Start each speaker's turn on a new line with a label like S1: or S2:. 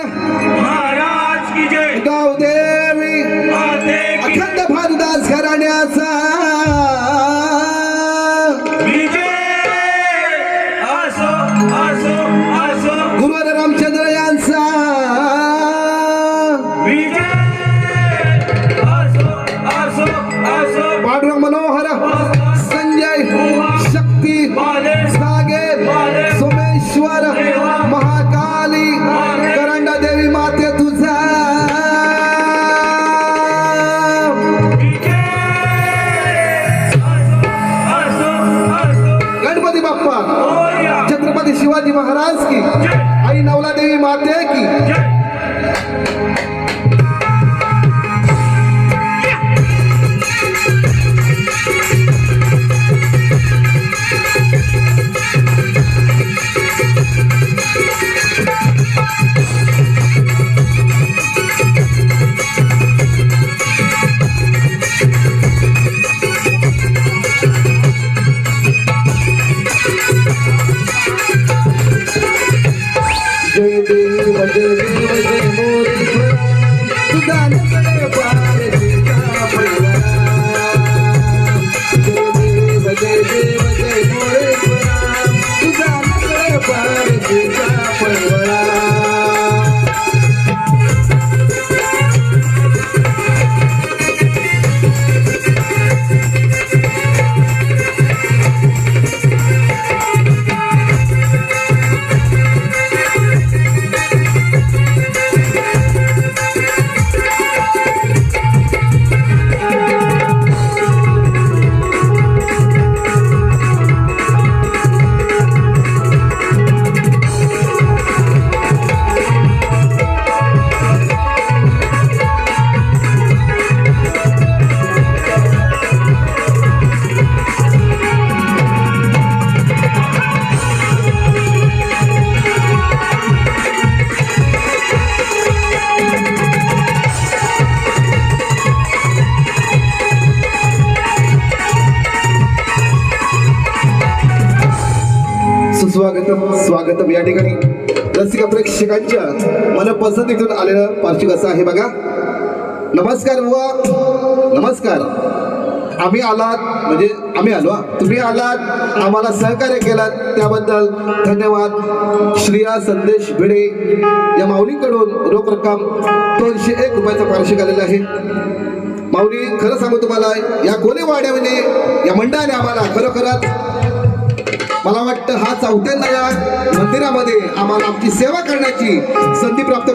S1: महाराज की जय।
S2: गावदेवी अखंड भारदास घराण्याचा
S1: विजय असो असो असो।
S2: गुरुवर रामचंद्र यांचा
S1: विजय असो असो असो।
S2: पांडुरंग मनोहर संजय शक्ती सागे सोमेश्वर महाकाली करंडा देवी माते तुझा गणपती बाप्पा छत्रपती शिवाजी महाराज की आई नवला देवी माते की जय देव जय देव जय मोरी तुझा नकडे पार तुझा पैरा जय देव जय मोरे तुझा नकडे पार तुझा पैरा स्वागतम या ठिकाणी रसिक प्रेक्षकांच्या मनपसंतीतून आलेलं पार्श्विक असं आहे बघा। नमस्कार बुवा नमस्कार। आम्ही आलो तुम्ही आलात आम्हाला सहकार्य केलात त्याबद्दल धन्यवाद। श्रिया संदेश भिडे या माऊलीकडून रोख रक्कम 201 रुपयाचा पारितोषिक आलेला आहे। माऊली खरं सांगू तुम्हाला या कोणेवाड्यामध्ये या मंडळाने आम्हाला खरोखरच मला वाटतं हा 4थ्यांदा या मंदिरामध्ये आम्हाला आमची सेवा करण्याची संधी प्राप्त